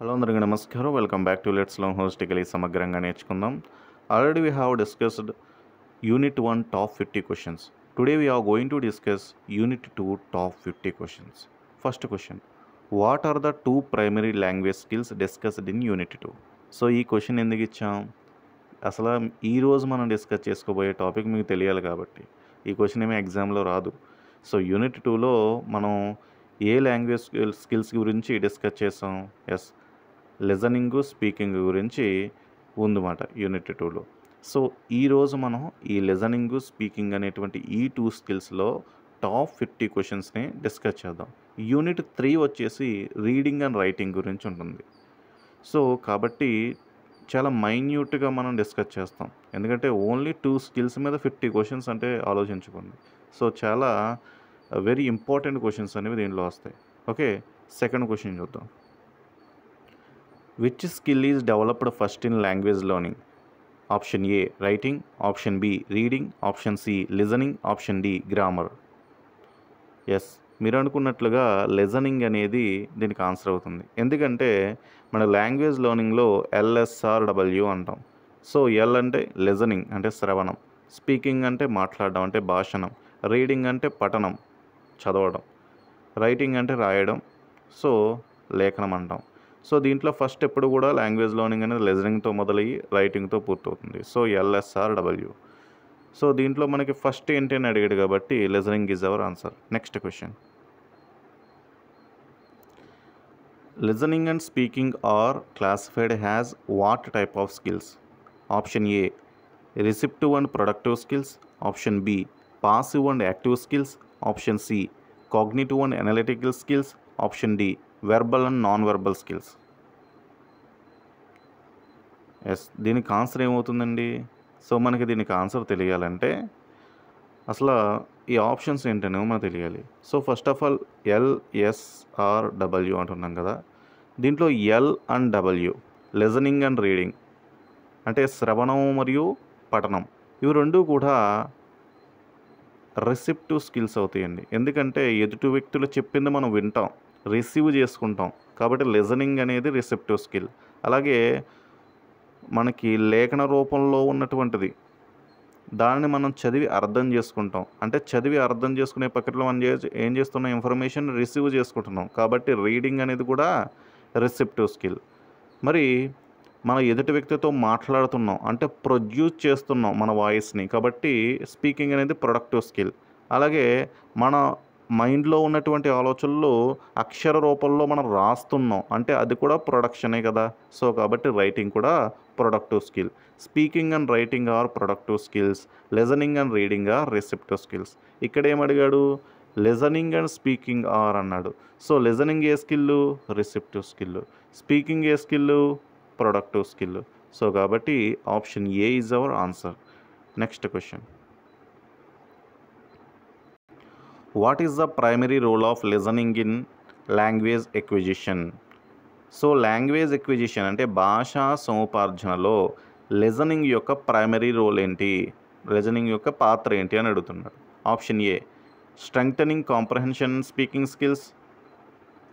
Hello అందరికీ నమస్కారం. Welcome back to let's learn holistically సమగ్రంగా నేర్చుకుందాం. Already we have discussed unit 1 top 50 questions. Today we are going to discuss unit 2 top 50 questions. First question, what are the two primary language skills discussed in unit 2? So ఈ question ఎందుకు ఇచ్చాం? అసలు ఈరోజు మనం discuss చేసుకోబోయే topic మీకు తెలియాలి కాబట్టి. ఈ క్వశ్చన్ ఏమీ ఎగ్జామ్లో రాదు. సో యూనిట్ 2లో మనం ఏ లాంగ్వేజ్ స్కిల్స్ గురించి డిస్కస్ చేసాం? ఎస్, లిజనింగ్, స్పీకింగ్ గురించి ఉందన్నమాట యూనిట్ 2లో. సో ఈరోజు మనం ఈ లిజనింగ్, స్పీకింగ్ అనేటువంటి ఈ 2 స్కిల్స్లో టాప్ 50 క్వశ్చన్స్ని డిస్కస్ చేద్దాం. యూనిట్ 3 వచ్చేసి రీడింగ్ అండ్ రైటింగ్ గురించి ఉంటుంది. సో కాబట్టి చాలా మైన్యూట్గా మనం డిస్కస్ చేస్తాం, ఎందుకంటే ఓన్లీ 2 స్కిల్స్ మీద 50 క్వశ్చన్స్ అంటే ఆలోచించుకోండి. సో చాలా వెరీ ఇంపార్టెంట్ క్వశ్చన్స్ అనేవి దీనిలో వస్తాయి. ఓకే, సెకండ్ క్వశ్చన్ చూద్దాం. Which skill is developed first in language learning? Option A writing, option B reading, option C listening, option D grammar. Yes, మీరు అనుకున్నట్లుగా లిజనింగ్ అనేది దీనికి ఆన్సర్ అవుతుంది. ఎందుకంటే మన లాంగ్వేజ్ లెర్నింగ్లో LSRW అంటాం. సో ఎల్ అంటే లిజనింగ్ అంటే శ్రవణం, స్పీకింగ్ అంటే మాట్లాడడం అంటే భాషణం, రీడింగ్ అంటే పఠనం చదవడం, రైటింగ్ అంటే రాయడం, సో లేఖనం అంటాం. సో దీంట్లో ఫస్ట్ ఎప్పుడు కూడా లాంగ్వేజ్ లెర్నింగ్ అనేది లిజనింగ్తో మొదలయ్యి రైటింగ్తో పూర్తవుతుంది. So LSRW. సో దీంట్లో మనకి ఫస్ట్ ఏంటి అని అడిగాడు కాబట్టి listening is our answer. Next question, listening and speaking are classified has what type of skills? Option A receptive and productive skills, option B passive and active skills, option C cognitive and analytical skills, option D verbal and non verbal skills. Yes, దీనికి answer ఏమవుతుందండి? So మనకి దీనికి answer తెలియాలంటే అసలు ఈ options ఏంటనేమో మనకు తెలియాలి. So first of all LSRW అంటున్నాం కదా, దీంట్లో L and W listening and reading అంటే శ్రవణం మరియు పఠనం, ఇవి రెండు కూడా రిసెప్టివ్ స్కిల్స్ అవుతాయండి. ఎందుకంటే ఎదుటి వ్యక్తులు చెప్పింది మనం వింటాం, రిసీవ్ చేసుకుంటాం, కాబట్టి లిజనింగ్ అనేది రిసెప్టివ్ స్కిల్. అలాగే మనకి లేఖన రూపంలో ఉన్నటువంటిది దానిని మనం చదివి అర్థం చేసుకుంటాం, అంటే చదివి అర్థం చేసుకునే ప్రక్రియలో మనం ఏం చేస్తున్నాం? ఇన్ఫర్మేషన్ రిసీవ్ చేసుకుంటున్నాం, కాబట్టి రీడింగ్ అనేది కూడా రిసెప్టివ్ స్కిల్. మరి మన ఎదుటి వ్యక్తితో మాట్లాడుతున్నాం అంటే ప్రొడ్యూస్ చేస్తున్నాం మన వాయిస్ని, కాబట్టి స్పీకింగ్ అనేది ప్రొడక్టివ్ స్కిల్. అలాగే మన మైండ్లో ఉన్నటువంటి ఆలోచనలు అక్షర రూపంలో మనం రాస్తున్నాం అంటే అది కూడా ప్రొడక్షనే కదా. సో కాబట్టి రైటింగ్ కూడా productive skill. Speaking and writing are productive skills, listening and reading are receptive skills. ఇక్కడ ఏమడిగాడు? లిజనింగ్ అండ్ స్పీకింగ్ ఆర్ అన్నాడు. సో లిజనింగ్ ఏ స్కిల్? Receptive skill. స్పీకింగ్ ఏ స్కిల్? Productive skill. సో కాబట్టి option A is our answer. Next question, what is the primary role of listening in language acquisition? So language acquisition అంటే భాషా సముపార్జనలో listening యొక్క primary role ఏంటి, listening యొక్క పాత్ర ఏంటి అని అడుగుతున్నాడు. Option A strengthening comprehension speaking skills,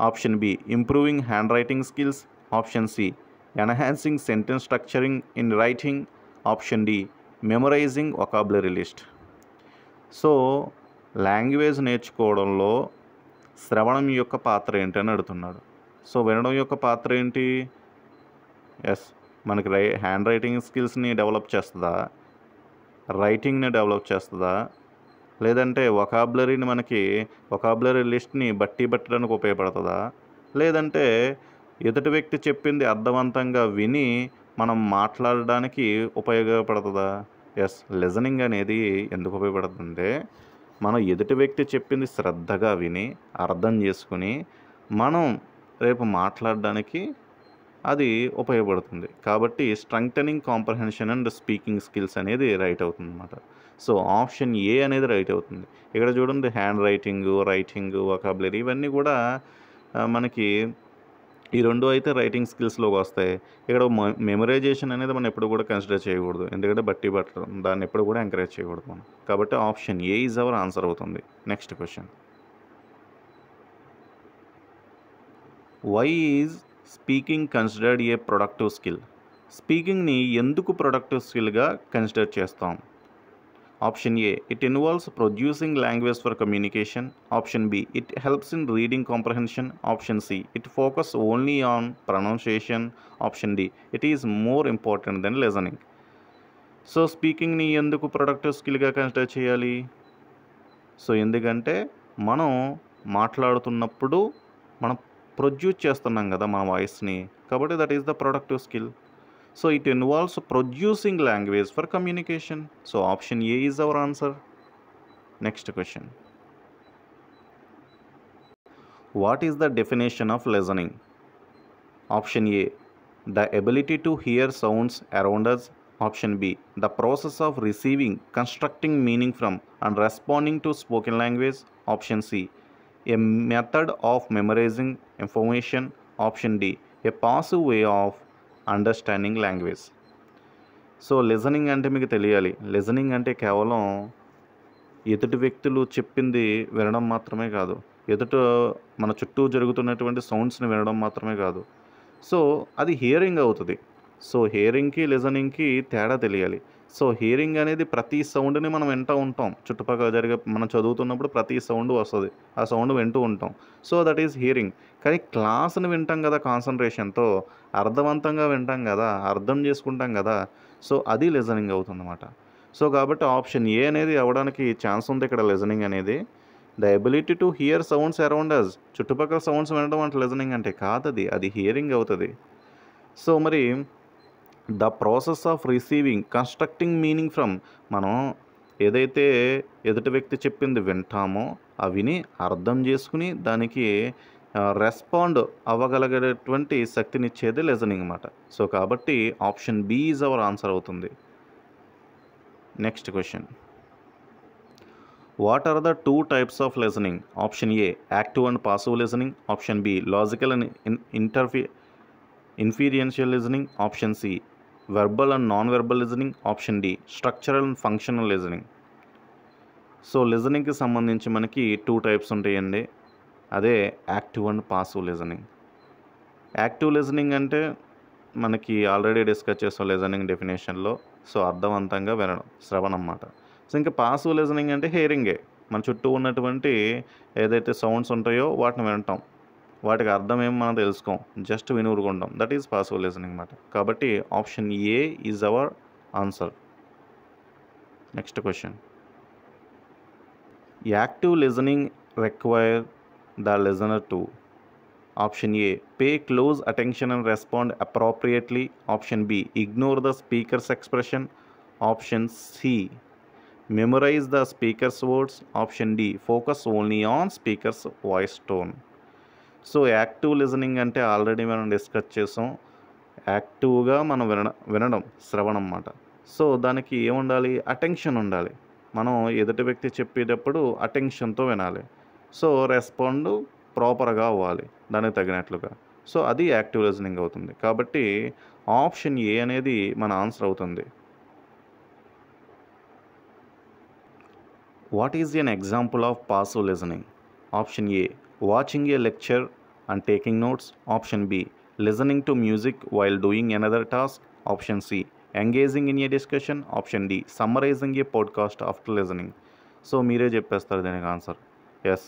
option B improving handwriting skills, option C enhancing sentence structuring in writing, option D memorizing vocabulary list. So language నేర్చుకోవడంలో శ్రవణం యొక్క పాత్ర ఏంటి అని అడుగుతున్నాడు. సో వినడం యొక్క పాత్ర ఏంటి? ఎస్, మనకి హ్యాండ్ రైటింగ్ స్కిల్స్ని డెవలప్ చేస్తుందా, రైటింగ్ని డెవలప్ చేస్తుందా, లేదంటే వొకాబులరీ లిస్ట్ని బట్టి పట్టడానికి ఉపయోగపడుతుందా, లేదంటే ఎదుటి వ్యక్తి చెప్పింది అర్థవంతంగా విని మనం మాట్లాడడానికి ఉపయోగపడుతుందా? ఎస్, లిజనింగ్ అనేది ఎందుకు ఉపయోగపడుతుందంటే మనం ఎదుటి వ్యక్తి చెప్పింది శ్రద్ధగా విని అర్థం చేసుకుని మనం రేపు మాట్లాడడానికి అది ఉపయోగపడుతుంది. కాబట్టి strengthening comprehension and speaking skills అనేది రైట్ అవుతుంది అన్నమాట. సో ఆప్షన్ ఏ అనేది రైట్ అవుతుంది. ఇక్కడ చూడండి, హ్యాండ్ రైటింగ్, వొకాబులరీ ఇవన్నీ కూడా మనకి ఈ రెండు అయితే రైటింగ్ స్కిల్స్లోకి వస్తాయి. ఇక్కడ మెమరైజేషన్ అనేది మనం ఎప్పుడు కూడా కన్సిడర్ చేయకూడదు, ఎందుకంటే బట్టి పట్టడం దాన్ని ఎప్పుడు కూడా ఎంకరేజ్ చేయకూడదు మనం. కాబట్టి option A is our answer అవుతుంది. Next question, why is speaking considered a productive skill. స్పీకింగ్ని ఎందుకు ప్రొడక్టివ్ స్కిల్గా కన్సిడర్ చేస్తాం? Option A, it involves producing language for communication. Option B, it helps in reading comprehension. Option C, it focus only on pronunciation. Option D, it is more important then listening. So స్పీకింగ్ని ఎందుకు productive స్కిల్గా consider చేయాలి? So ఎందుకంటే మనం మాట్లాడుతున్నప్పుడు మనం produce చేస్తున్నాం కదా మన వాయిస్ని, కాబట్టి that is the productive skill. So it involves producing language for communication. So option A is our answer. Next question. What is the definition of listening? Option A, the ability to hear sounds around us. Option B, the process of receiving, constructing meaning from and responding to spoken language. Option C, a method of memorizing information. Option D, a passive way of understanding language. So listening అంటే మీకు తెలియాలి, listening అంటే కేవలం ఎదుటి వ్యక్తులు చెప్పింది వినడం మాత్రమే కాదు, మన చుట్టూ జరుగుతున్నటువంటి సౌండ్స్ని వినడం మాత్రమే కాదు. సో అది హియరింగ్ అవుతుంది. సో హియరింగ్కి లిజనింగ్కి తేడా తెలియాలి. సో హియరింగ్ అనేది ప్రతి సౌండ్ని మనం వింటూ ఉంటాం, చుట్టుపక్కల మనం చదువుతున్నప్పుడు ప్రతి సౌండ్ వస్తుంది, ఆ సౌండ్ వింటూ ఉంటాం. So that is hearing. కానీ క్లాస్ని వింటాం కదా, కాన్సన్ట్రేషన్తో అర్థవంతంగా వింటాం కదా, అర్థం చేసుకుంటాం కదా, సో అది లిజనింగ్ అవుతుందన్నమాట. సో కాబట్టి ఆప్షన్ ఏ అనేది అవ్వడానికి ఛాన్స్ ఉంది ఇక్కడ. లిజనింగ్ అనేది the ability to hear sounds around us, చుట్టుపక్కల సౌండ్స్ వినడం అంటే లిజనింగ్ అంటే కాదు, అది హియరింగ్ అవుతుంది. సో మరి the process of receiving, constructing meaning from, మనం ఏదైతే ఎదుటి వ్యక్తి చెప్పింది వింటామో ఆ విని అర్థం చేసుకుని దానికి రెస్పాండ్ అవ్వగలిగేటువంటి శక్తినిచ్చేది లిజనింగ్ అన్నమాట. సో కాబట్టి option B is our answer అవుతుంది. Next question. What are the two types of listening? Option A, active and passive listening. Option B, logical and inferential listening. Option C, verbal and non verbal listening. Option D, structural and functional listening. So లిజనింగ్కి సంబంధించి మనకి two types ఉంటాయండి, అదే active and passive listening. Active listening అంటే మనకి already discuss చేసాం listening డెఫినేషన్లో. So అర్థవంతంగా వినడం, శ్రవణం అన్నమాట. సో ఇంకా పాసివ్ లిజనింగ్ అంటే హియరింగే, మన చుట్టూ ఉన్నటువంటి ఏదైతే సౌండ్స్ ఉంటాయో వాటిని వినటం, వాటికి అర్థం ఏమో మనం తెలుసుకోం, జస్ట్ వినూరుకుంటాం, దట్ ఈజ్ పాసివ్ లిజనింగ్ అన్నమాట. కాబట్టి option A is our answer. Next question. Active listening require the listener to. Option A, pay close attention and respond appropriately. Option B, ignore the speaker's expression. Option C, memorise the speaker's words. Option D, focus only on speaker's voice tone. So active listening అంటే already మనం discuss చేసాం, యాక్టివ్గా మనం వినడం శ్రవణం అన్నమాట. So దానికి ఏముండాలి? అటెన్షన్ ఉండాలి. మనం ఎదుటి వ్యక్తి చెప్పేటప్పుడు అటెన్షన్తో వినాలి. సో రెస్పాండ్ ప్రాపర్గా అవ్వాలి దానికి తగినట్లుగా. సో అది యాక్టివ్ లిజనింగ్ అవుతుంది. కాబట్టి ఆప్షన్ ఏ అనేది మన ఆన్సర్ అవుతుంది. What is an example of passive listening? Option A, watching a lecture and taking notes. Option B, listening to music while doing another task. Option C, engaging in a discussion. Option D, summarizing a podcast after listening. So మీరే చెప్పేస్తారు దీనికి answer. Yes,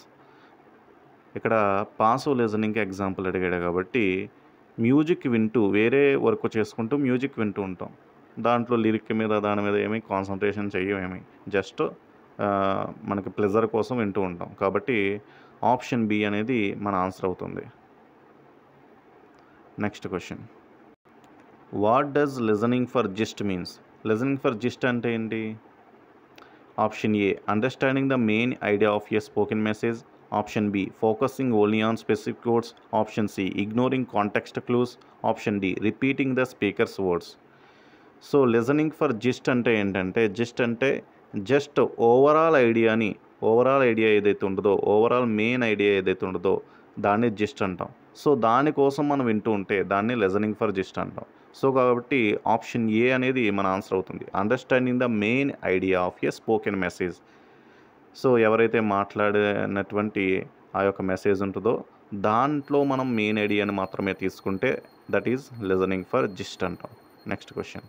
ఇక్కడ passive లిజనింగ్కి example అడిగాడు కాబట్టి music వింటూ, వేరే work చేసుకుంటూ music వింటూ ఉంటాం, దాంట్లో లిరిక్ మీద దాని మీద ఏమీ కాన్సన్ట్రేషన్ చెయ్యమేమి, జస్ట్ మనకి ప్లెజర్ కోసం వింటూ ఉంటాం. కాబట్టి ఆప్షన్ బి అనేది మన ఆన్సర్ అవుతుంది. Next question. What does listening for gist means? Listening for gist అంటే ఏంటి? Option A, understanding the main idea of a spoken message. Option B, focusing only on specific words. Option C, ignoring context clues. Option D, repeating the speaker's words. So listening for gist అంటే ఏంటంటే, gist అంటే just overall idea ఏదైతే ఉంటుందో, overall main idea ఏదైతే ఉంటుందో దాన్ని gist అంటాం. So దానికోసం మనం వింటూ ఉంటే దాన్ని లిజనింగ్ ఫర్ జిస్ట్ అంటాం. సో కాబట్టి ఆప్షన్ ఏ అనేది మన ఆన్సర్ అవుతుంది. Understanding the main idea of a spoken message. So ఎవరైతే మాట్లాడినటువంటి ఆ యొక్క మెసేజ్ ఉంటుందో దాంట్లో మనం మెయిన్ ఐడియాని మాత్రమే తీసుకుంటే that is listening for gist అంటాం. Next question,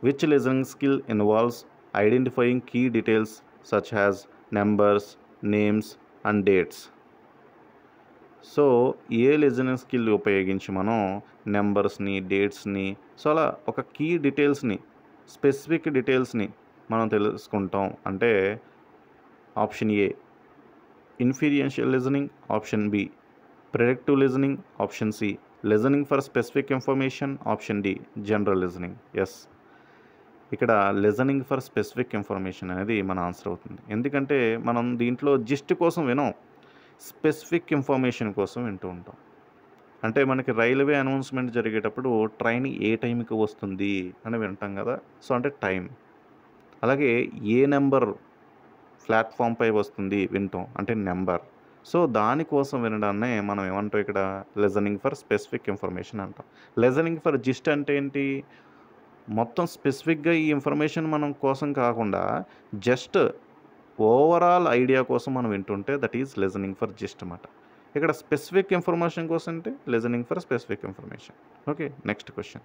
which listening skill involves identifying key details such has numbers, names and dates? So A listening skill ఉపయోగించి మనం నెంబర్స్ని, డేట్స్ని, సో అలా ఒక కీ డీటెయిల్స్ని, స్పెసిఫిక్ డీటెయిల్స్ని మనం తెలుసుకుంటాం అంటే option A inferential listening, option B predictive listening, option C listening for specific information, option D general listening. Yes, ఇక్కడ listening for specific information అనేది మన ఆన్సర్ అవుతుంది. ఎందుకంటే మనం దీంట్లో జిస్ట్ కోసం వినం, స్పెసిఫిక్ ఇన్ఫర్మేషన్ కోసం వింటూ ఉంటాం. అంటే మనకి రైల్వే అనౌన్స్మెంట్ జరిగేటప్పుడు ట్రైన్ ఏ టైంకి వస్తుంది అని వింటాం కదా, సో అంటే టైం. అలాగే ఏ నెంబర్ ప్లాట్ఫామ్పై వస్తుంది వింటాం అంటే నెంబర్. సో దానికోసం వినడాన్నే మనం ఏమంటాం ఇక్కడ లిజనింగ్ ఫర్ స్పెసిఫిక్ ఇన్ఫర్మేషన్ అంటాం. లిజనింగ్ ఫర్ జిస్ట్ అంటే ఏంటి, మొత్తం స్పెసిఫిక్గా ఈ ఇన్ఫర్మేషన్ మనం కోసం కాకుండా జస్ట్ ఓవరాల్ ఐడియా కోసం మనం వింటుంటే that is listening for gist అన్నమాట. ఇక్కడ స్పెసిఫిక్ ఇన్ఫర్మేషన్ కోసం అంటే listening for specific information. Okay, next question,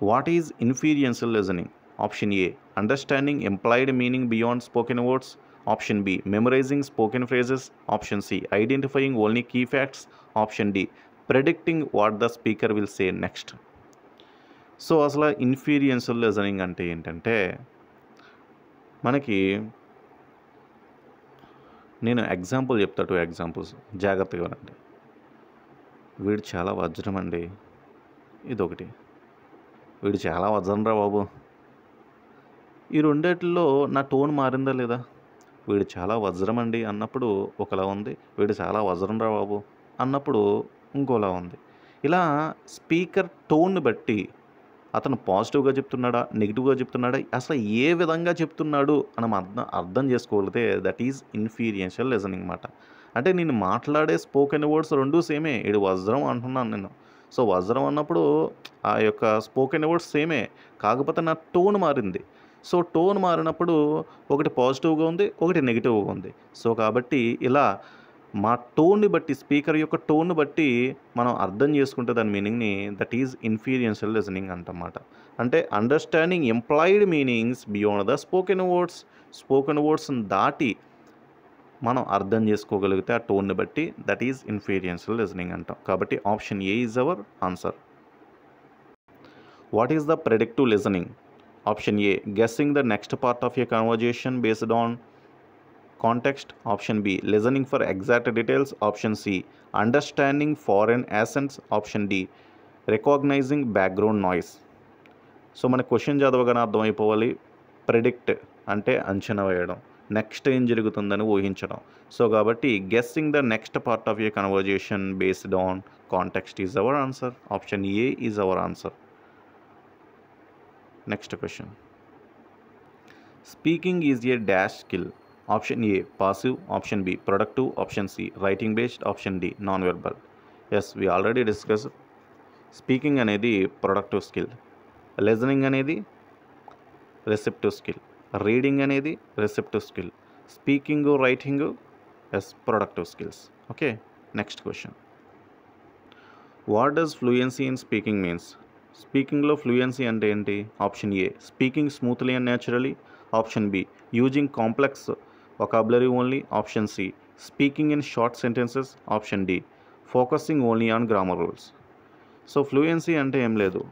what is inferential listening? Option A understanding employed meaning beyond spoken words, option B memorising spoken phrases, option C identifying only key facts, option D predicting what the speaker will say next. So అసలు inferential listening అంటే ఏంటంటే మనకి నేను example చెప్తా, 2 examples జాగ్రత్తగా వినండి. వీడు చాలా వజ్రం అండి, ఇదొకటి. వీడు చాలా వజ్రం రా బాబు. ఈ రెండిట్లో నా టోన్ మారిందా లేదా? వీడు చాలా వజ్రం అండి అన్నప్పుడు ఒకలా ఉంది, వీడు చాలా వజ్రం రా బాబు అన్నప్పుడు ఇంకోలా ఉంది. ఇలా స్పీకర్ టోన్ని బట్టి అతను పాజిటివ్గా చెప్తున్నాడా, నెగిటివ్గా చెప్తున్నాడా, అసలు ఏ విధంగా చెప్తున్నాడు అని మనం అర్థం చేసుకోగలిగితే దట్ ఈజ్ ఇన్ఫీరియన్షియల్ లిజనింగ్ అన్నమాట. అంటే నేను మాట్లాడే స్పోకెన్ వర్డ్స్ రెండు సేమే, ఇది వజ్రం అంటున్నాను నేను. సో వజ్రం అన్నప్పుడు ఆ యొక్క స్పోకెన్ వర్డ్స్ సేమే, కాకపోతే నా టోన్ మారింది. సో టోన్ మారినప్పుడు ఒకటి పాజిటివ్గా ఉంది, ఒకటి నెగిటివ్గా ఉంది. సో కాబట్టి ఇలా మా టోన్ని బట్టి, స్పీకర్ యొక్క టోన్ని బట్టి మనం అర్థం చేసుకుంటే దాని మీనింగ్ని దట్ ఈజ్ ఇన్ఫీరియన్షియల్ లిజనింగ్ అంటమాట. అంటే understanding employed meanings beyond the spoken words, spoken వర్డ్స్ని దాటి మనం అర్థం చేసుకోగలిగితే ఆ టోన్ని బట్టి దట్ ఈజ్ ఇన్ఫీరియన్షియల్ లిజనింగ్ అంటాం. కాబట్టి option A is our answer. What is the predictive listening? Option A guessing the next part of a conversation based on context, option B listening for exact details, option C understanding foreign accents, option D recognizing background noise. So మన question చదవగానే అర్థమైపోవాలి, predict అంటే అంచనా వేయడం, next ఏం జరుగుతుందని ఊహించడం. So కాబట్టి guessing the next part of a conversation based on context is our answer. Option A is our answer. Next question, speaking is a dash skill. Option A passive, option B productive, option C writing based, option D non verbal. Yes, we already discuss. Speaking అనేది productive skill, listening అనేది receptive skill, reading అనేది receptive skill, speaking writing as productive skills. Okay, next question, what does fluency in speaking means? స్పీకింగ్లో fluency అంటే ఏంటి? Option A speaking smoothly and naturally, option B using complex vocabulary only, option C speaking in short sentences, option D focusing only on grammar rules. So fluency అంటే ఏం లేదు,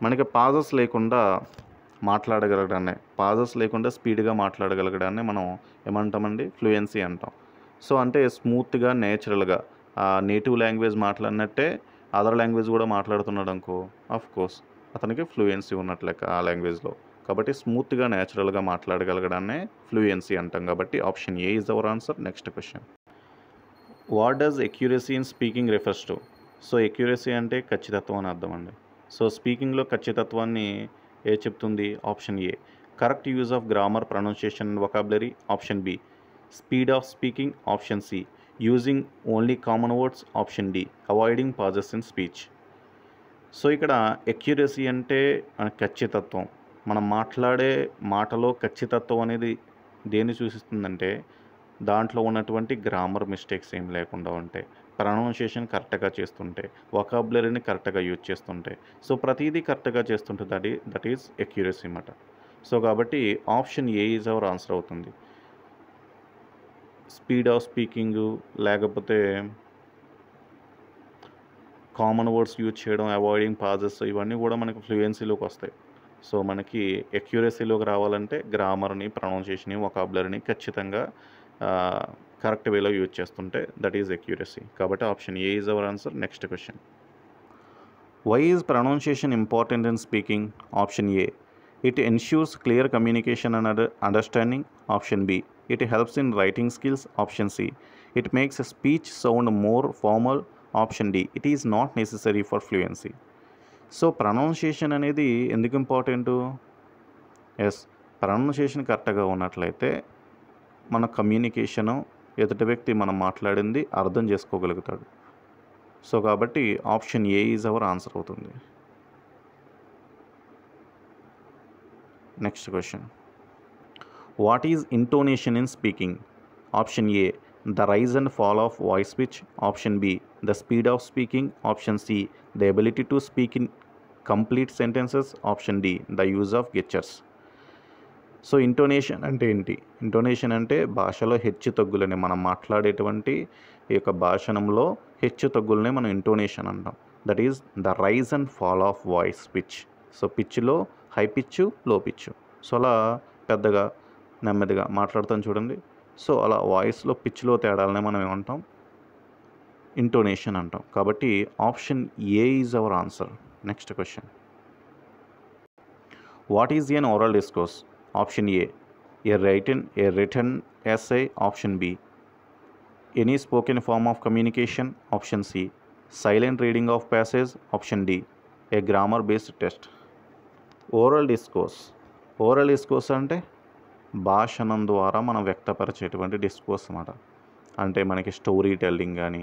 మనకి pauses లేకుండా మాట్లాడగలగడాన్ని, pauses లేకుండా స్పీడ్గా మాట్లాడగలగడాన్ని మనం ఏమంటామండి? ఫ్లూయెన్సీ అంటాం. సో అంటే స్మూత్గా, నేచురల్గా నేటివ్ లాంగ్వేజ్ మాట్లాడినట్టే అదర్ లాంగ్వేజ్ కూడా మాట్లాడుతున్నాడు అనుకో, ఆఫ్ కోర్స్ అతనికి ఫ్లూయెన్సీ ఉన్నట్లే ఆ లాంగ్వేజ్లో. కాబట్టి స్మూత్గా, న్యాచురల్గా మాట్లాడగలగడాన్నే ఫ్లూయెన్సీ అంటాం. కాబట్టి option A is our answer. Next question, what does accuracy in speaking refers to? So accuracy అంటే ఖచ్చితత్వం అని అర్థం అండి. సో స్పీకింగ్లో ఖచ్చితత్వాన్ని ఏ చెప్తుంది? Option A correct use of grammar, pronunciation and vocabulary, option B speed of speaking, option C using only common words, option D avoiding pauses in speech. So ఇక్కడ accuracy అంటే ఖచ్చితత్వం, మనం మాట్లాడే మాటలో ఖచ్చితత్వం అనేది దేన్ని సూచిస్తుందంటే దాంట్లో ఉన్నటువంటి గ్రామర్ మిస్టేక్స్ ఏం లేకుండా ఉంటాయి, ప్రొనౌన్సియేషన్ కరెక్ట్గా చేస్తుంటే, వొకాబులరీని కరెక్ట్గా యూజ్ చేస్తుంటే, సో ప్రతిదీ కరెక్ట్గా చేస్తుంటే దట్ ఈజ్ ఎక్యురసీ అన్నమాట. సో కాబట్టి option A is our answer అవుతుంది. స్పీడ్ ఆఫ్ స్పీకింగు, లేకపోతే కామన్ వర్డ్స్ యూజ్ చేయడం, అవాయిడింగ్ పాజెస్, ఇవన్నీ కూడా మనకి ఫ్లూయెన్సీలోకి వస్తాయి. సో మనకి ఎక్యురసీలోకి రావాలంటే గ్రామర్ని, ప్రొనౌన్సియేషన్ని, వొకాబులరీని ఖచ్చితంగా కరెక్ట్ వేలో యూజ్ చేస్తుంటే దట్ ఈజ్ ఎక్యురసీ. కాబట్టి option A is our answer. Next question, why is pronunciation important in speaking? Option A, it ensures clear communication and understanding. Option B, it helps in writing skills. Option C, it makes speech sound more formal. Option D, it is not necessary for fluency. So pronunciation అనేది ఎందుకు important? Yes, pronunciation కరెక్ట్గా ఉన్నట్లయితే మన communication, ఎదుటి వ్యక్తి మనం మాట్లాడింది అర్థం చేసుకోగలుగుతాడు. సో కాబట్టి option A is our answer అవుతుంది. Next question, what is intonation in speaking? Option A, the rise and fall of voice pitch. Option B, the speed of speaking. Option C, the ability to speak in complete sentences. Option D, the use of gestures. So intonation అంటే ఏంటి? Intonation అంటే భాషలో హెచ్చు తగ్గులని, మనం మాట్లాడేటువంటి ఈ యొక్క భాషణంలో హెచ్చు తగ్గులనే మనం ఇంటోనేషన్ అంటాం. That is the rise and fall of voice pitch. So పిచ్లో high pitch, low pitch, so అలా పెద్దగా నెమ్మదిగా మాట్లాడతాం చూడండి. సో అలా వాయిస్లో పిచ్లో తేడాలనే మనం ఏమంటాం? ఇంటోనేషన్ అంటాం. కాబట్టి option A is our answer. Next question, what is an oral discourse? Option A, a written essay. Option B, any spoken form of communication. Option C, silent reading of passage. Option D, a grammar based test. Oral discourse అంటే భాషణం ద్వారా మనం వ్యక్తపరిచేటువంటి discourse అన్నమాట. అంటే మనకి story telling కానీ,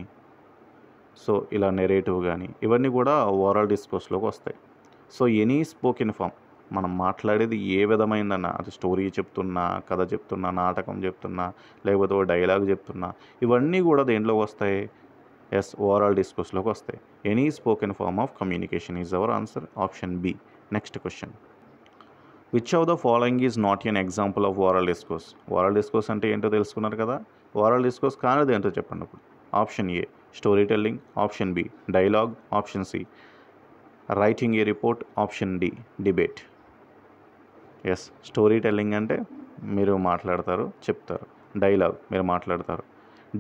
so ఇలా నెరేటివ్ కానీ, ఇవన్నీ కూడా ఓరల్ డిస్కోర్స్లోకి వస్తాయి. సో ఎనీ స్పోకెన్ ఫామ్, మనం మాట్లాడేది ఏ విధమైందన్నా, అది స్టోరీ చెప్తున్నా, కథ చెప్తున్నా, నాటకం చెప్తున్నా, లేకపోతే ఒక డైలాగ్ చెప్తున్నా, ఇవన్నీ కూడా దేంట్లోకి వస్తాయి? ఎస్, ఓరల్ డిస్కోర్స్లోకి వస్తాయి. Any spoken form of communication is our answer. Option B. Next question, which of the following is not an example of oral discourse? Oral discourse అంటే ఏంటో తెలుసుకున్నారు కదా. ఓరల్ డిస్కోర్స్ కానిది ఏంటో చెప్పండి అప్పుడు. Option A, story telling. Option B, dialogue. Option C, writing a report. Option D, debate. Yes, story telling అంటే మీరు మాట్లాడతారు, చెప్తారు. డైలాగ్ మీరు మాట్లాడతారు.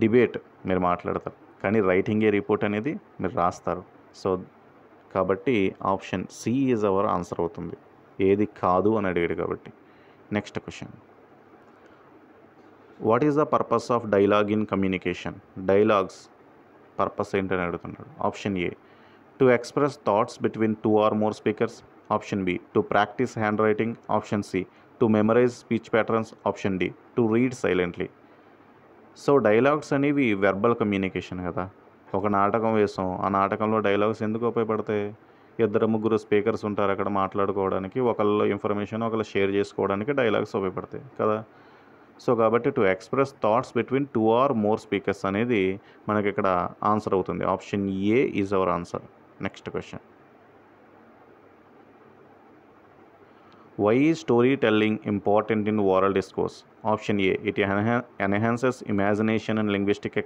డిబేట్ మీరు మాట్లాడతారు. కానీ రైటింగ్ ఏ రిపోర్ట్ అనేది మీరు రాస్తారు. సో కాబట్టి option C is our answer అవుతుంది. ఏది కాదు అని అడిగాడు కాబట్టి. Next question, what is the purpose of dialogue in communication? Dialogues purpose ఏంటని అడుగుతున్నాడు. Option A, to express thoughts between 2 or more speakers. Option B, to practise hand writing. Option C, to memorise speech patterns. Option D, to read silently. So dialogues అనేవి verbal communication కదా. ఒక నాటకం వేసాం, ఆ నాటకంలో dialogues ఎందుకు ఉపయోగపడతాయి? 2-3 speakers ఉంటారు అక్కడ మాట్లాడుకోవడానికి, ఒకళ్ళ ఇన్ఫర్మేషన్ ఒకళ్ళు షేర్ చేసుకోవడానికి డైలాగ్స్ ఉపయోగపడతాయి కదా. సో కాబట్టి to express thoughts between 2 or more speakers అనేది మనకి ఇక్కడ ఆన్సర్ అవుతుంది. Option A is our answer. Next question, why is story telling important in oral discourse? Option A, it enhances imagination and linguistic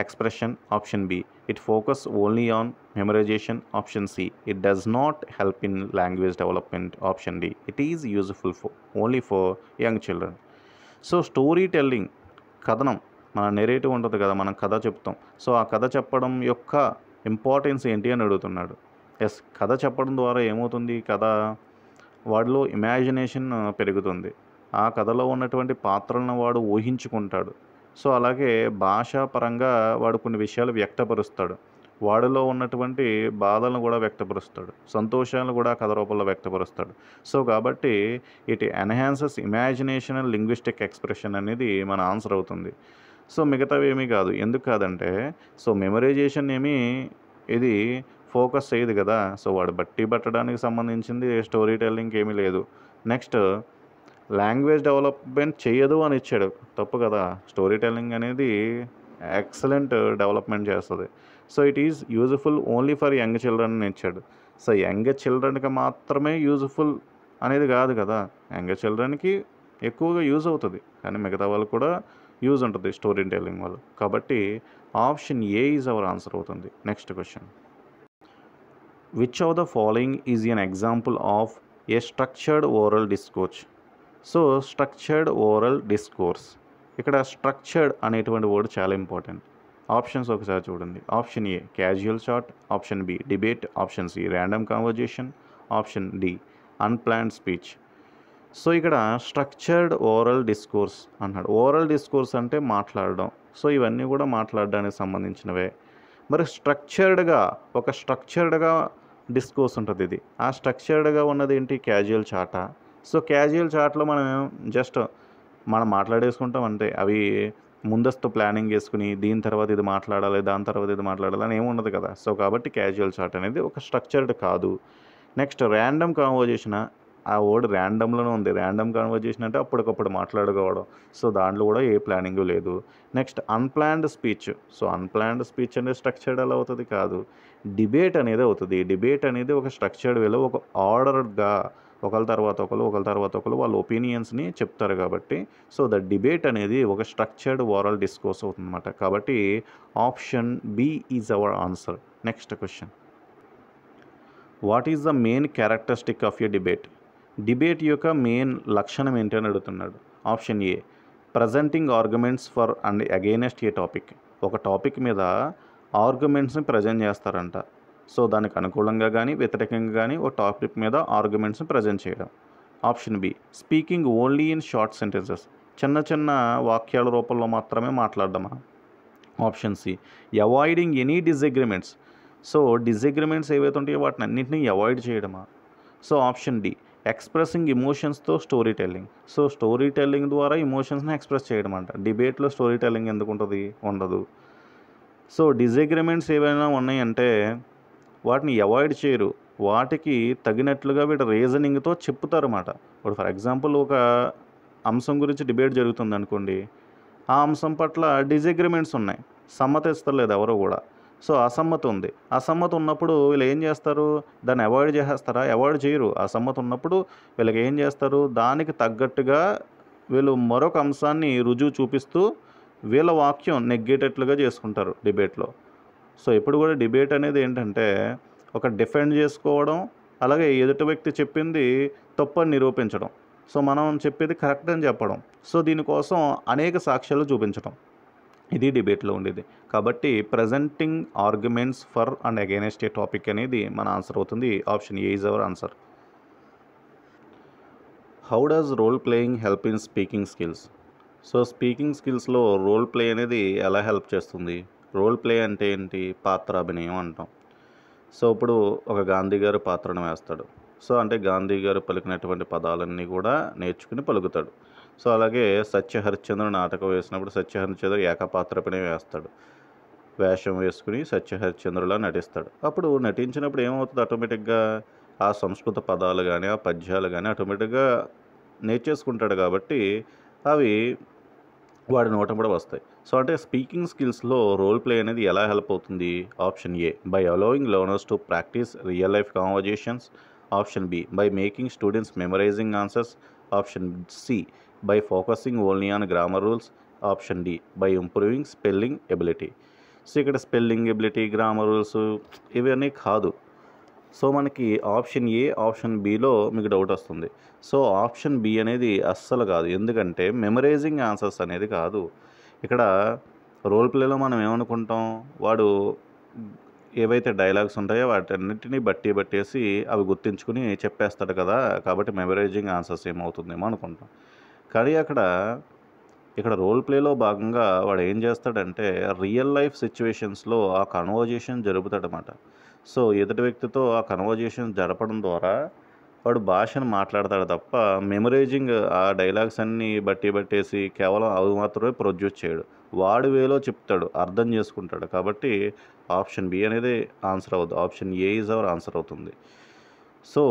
expression. Option B, it focuses only on memorization. Option C, it does not help in language development. Option D, it is useful only for young children. So story telling, కథనం, మన narrative ఉంటుంది కదా, మనం కథ చెప్తాం. So ఆ కథ చెప్పడం యొక్క ఇంపార్టెన్స్ ఏంటి అని అడుగుతున్నాడు. ఎస్, కథ చెప్పడం ద్వారా ఏమవుతుంది? కథ వాడిలో ఇమాజినేషన్ పెరుగుతుంది. ఆ కథలో ఉన్నటువంటి పాత్రలను వాడు ఊహించుకుంటాడు. సో అలాగే భాషాపరంగా వాడు కొన్ని విషయాలు వ్యక్తపరుస్తాడు. వాడిలో ఉన్నటువంటి బాధలను కూడా వ్యక్తపరుస్తాడు, సంతోషాలను కూడా కథ రూపంలో వ్యక్తపరుస్తాడు. సో కాబట్టి it enhances imagination and linguistic expression అనేది మన ఆన్సర్ అవుతుంది. సో మిగతావి ఏమీ కాదు. ఎందుకు కాదంటే, సో మెమరైజేషన్ ఏమీ ఇది ఫోకస్ చేయదు కదా. సో వాడు బట్టి పట్టడానికి సంబంధించింది స్టోరీ టెల్లింగ్కి ఏమీ లేదు. నెక్స్ట్ లాంగ్వేజ్ డెవలప్మెంట్ చేయదు అని ఇచ్చాడు, తప్పు కదా. స్టోరీ టెల్లింగ్ అనేది ఎక్సలెంట్ డెవలప్మెంట్ చేస్తుంది. So it is useful only for young children అని ఇచ్చాడు. సో యంగ్ చిల్డ్రన్కి మాత్రమే యూజ్ఫుల్ అనేది కాదు కదా, యంగ్ చిల్డ్రన్కి ఎక్కువగా యూజ్ అవుతుంది, కానీ మిగతా వాళ్ళు కూడా యూజ్ ఉంటుంది స్టోరీ టెల్లింగ్ వల్ల. కాబట్టి option A is our answer అవుతుంది. Next question, which of the following is an example of a structured oral discourse. So structured oral discourse, ఇక్కడ స్ట్రక్చర్డ్ అనేటువంటి వర్డ్ చాలా ఇంపార్టెంట్. ఆప్షన్స్ ఒకసారి చూడండి. Option A casual chat, option B debate, option C random conversation, option D unplanned speech. So ఇక్కడ structured oral discourse అన్నాడు. Oral discourse అంటే మాట్లాడడం, so ఇవన్నీ కూడా మాట్లాడడానికి సంబంధించినవే. మరి ఒక స్ట్రక్చర్డ్గా డిస్కోర్స్ ఉంటుంది ఇది. ఆ స్ట్రక్చర్డ్గా ఉన్నది ఏంటి, క్యాజువల్ చాటా. సో క్యాజువల్ చాట్లో మనం మాట్లాడేసుకుంటాం అంతే, అవి ముందస్తు ప్లానింగ్ చేసుకుని దీని తర్వాత ఇది మాట్లాడాలి, దాని తర్వాత ఇది మాట్లాడాలి అని ఏముండదు కదా. సో కాబట్టి క్యాజువల్ చాట్ అనేది ఒక స్ట్రక్చర్డ్ కాదు. నెక్స్ట్ ర్యాండమ్ కాన్వర్జేషన్, ఆ వర్డ్ ర్యాండమ్లోనే ఉంది. ర్యాండమ్ కాన్వర్జేషన్ అంటే అప్పటికప్పుడు మాట్లాడుకోవడం, సో దాంట్లో కూడా ఏ ప్లానింగ్ లేదు. Next unplanned speech, so unplanned speech అనేది స్ట్రక్చర్డ్ ఎలా అవుతుంది, కాదు. డిబేట్ అనేది అవుతుంది. డిబేట్ అనేది ఒక స్ట్రక్చర్డ్ వేలో ఒక ఆర్డర్గా ఒకరి తర్వాత ఒకరు వాళ్ళ ఒపీనియన్స్ని చెప్తారు కాబట్టి, సో ద డిబేట్ అనేది ఒక స్ట్రక్చర్డ్ ఓరల్ డిస్కోర్స్ అవుతుంది అన్నమాట. కాబట్టి option B is our answer. Next question, what is the main characteristic of a debate. Debate యొక్క మెయిన్ లక్షణం ఏంటి అని అడుగుతున్నాడు. Option A presenting arguments for and against a topic. ఒక టాపిక్ మీద ఆర్గ్యుమెంట్స్ని ప్రజెంట్ చేస్తారంట, సో దానికి అనుకూలంగా కానీ వ్యతిరేకంగా కానీ ఒక టాపిక్ మీద ఆర్గ్యుమెంట్స్ని ప్రజెంట్ చేయడం. Option B speaking only in short sentences, చిన్న వాక్యాల రూపంలో మాత్రమే మాట్లాడడమా. Option C avoiding any disagreements, so disagreements ఏవైతే ఉంటాయో వాటిని అన్నింటినీ అవాయిడ్ చేయడమా. సో ఆప్షన్ డి ఎక్స్ప్రెసింగ్ ఇమోషన్స్తో story telling, so story telling ద్వారా ఇమోషన్స్ని ఎక్స్ప్రెస్ చేయడం అంట. డిబేట్లో స్టోరీ టెల్లింగ్ ఎందుకు ఉంటుంది, ఉండదు. సో డిసగ్రిమెంట్స్ ఏవైనా ఉన్నాయంటే వాటిని అవాయిడ్ చేయరు, వాటికి తగినట్లుగా వీటి రీజనింగ్తో చెప్తారన్నమాట. ఇప్పుడు ఫర్ ఎగ్జాంపుల్ ఒక అంశం గురించి డిబేట్ జరుగుతుంది అనుకోండి, ఆ అంశం పట్ల డిసగ్రిమెంట్స్ ఉన్నాయి, సమ్మతి ఇస్తలేదు ఎవరు కూడా. సో అసమ్మతి ఉంది, అసమ్మతి ఉన్నప్పుడు వీళ్ళు ఏం చేస్తారు, దాన్ని అవాయిడ్ చేసేస్తారా, అవాయిడ్ చేయరు. అసమ్మతి ఉన్నప్పుడు వీళ్ళకి ఏం చేస్తారు, దానికి తగ్గట్టుగా వీళ్ళు మరొక అంశాన్ని రుజువు చూపిస్తూ వీళ్ళ వాక్యం నెగ్గేటట్లుగా చేసుకుంటారు డిబేట్లో. సో ఎప్పుడు కూడా డిబేట్ అనేది ఏంటంటే ఒక డిఫెండ్ చేసుకోవడం, అలాగే ఎదుటి వ్యక్తి చెప్పింది తప్పని నిరూపించడం, సో మనం చెప్పేది కరెక్ట్ అని చెప్పడం, సో దీనికోసం అనేక సాక్ష్యాలు చూపించడం, ఇది డిబేట్లో ఉండేది. కాబట్టి presenting arguments for and against a topic అనేది మన ఆన్సర్ అవుతుంది. Option A is our answer. How does role playing help in speaking skills. So speaking స్కిల్స్లో రోల్ ప్లే అనేది ఎలా హెల్ప్ చేస్తుంది. రోల్ ప్లే అంటే ఏంటి, పాత్రాభినయం అంటాం. సో ఇప్పుడు ఒక గాంధీ గారు పాత్రను వేస్తాడు, సో అంటే గాంధీ గారు పలికినటువంటి పదాలన్నీ కూడా నేర్చుకుని పలుకుతాడు. సో అలాగే సత్య హరిశ్చంద్ర నాటకం వేసినప్పుడు సత్య హరిశ్చంద్ర ఏకపాత్రాభినయం వేస్తాడు, వేషం వేసుకుని సత్య హరిశ్చంద్రులా నటిస్తాడు. అప్పుడు నటించినప్పుడు ఏమవుతుంది, ఆటోమేటిక్గా ఆ సంస్కృత పదాలు కానీ ఆ పద్యాలు కానీ ఆటోమేటిక్గా నేర్చేసుకుంటాడు కాబట్టి అవి వాడి నోట కూడా వస్తాయి. సో అంటే స్పీకింగ్ స్కిల్స్లో రోల్ ప్లే అనేది ఎలా హెల్ప్ అవుతుంది. Option A by allowing learners to practise real life conversations. Option B by making students memorising answers. Option C by focusing only on grammar rules. Option D by improving spelling ability. So ఇక్కడ spelling ability, grammar rules ఇవన్నీ కాదు. So మనకి option A option బిలో మీకు doubt వస్తుంది. So option B అనేది అస్సలు కాదు, ఎందుకంటే మెమరైజింగ్ ఆన్సర్స్ అనేది కాదు. ఇక్కడ రోల్ ప్లేలో మనం ఏమనుకుంటాం, వాడు ఏవైతే డైలాగ్స్ ఉంటాయో వాటన్నిటిని బట్టేసి అవి గుర్తించుకుని చెప్పేస్తాడు కదా, కాబట్టి మెమరైజింగ్ ఆన్సర్స్ ఏమవుతుందేమో అనుకుంటాం. కానీ ఇక్కడ రోల్ ప్లేలో భాగంగా వాడు ఏం చేస్తాడంటే రియల్ లైఫ్ సిచ్యువేషన్స్లో ఆ కన్వర్జేషన్ జరుపుతాడనమాట. సో ఎదుటి వ్యక్తితో ఆ కన్వర్జేషన్ జరపడం ద్వారా వాడు భాషను మాట్లాడతాడు తప్ప మెమరైజింగ్ ఆ డైలాగ్స్ అన్నీ బట్టేసి కేవలం అవి మాత్రమే ప్రొడ్యూస్ చేయడు, వాడి వేలో చెప్తాడు, అర్థం చేసుకుంటాడు. కాబట్టి ఆప్షన్ బి అనేది ఆన్సర్ అవుతుంది. Option A is our answer అవుతుంది. సో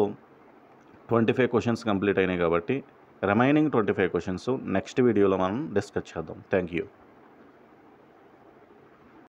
25 క్వశ్చన్స్ కంప్లీట్ అయినాయి కాబట్టి రిమైనింగ్ 25 క్వశ్చన్స్ నెక్స్ట్ వీడియోలో మనం డిస్కస్ చేద్దాం. Thank you.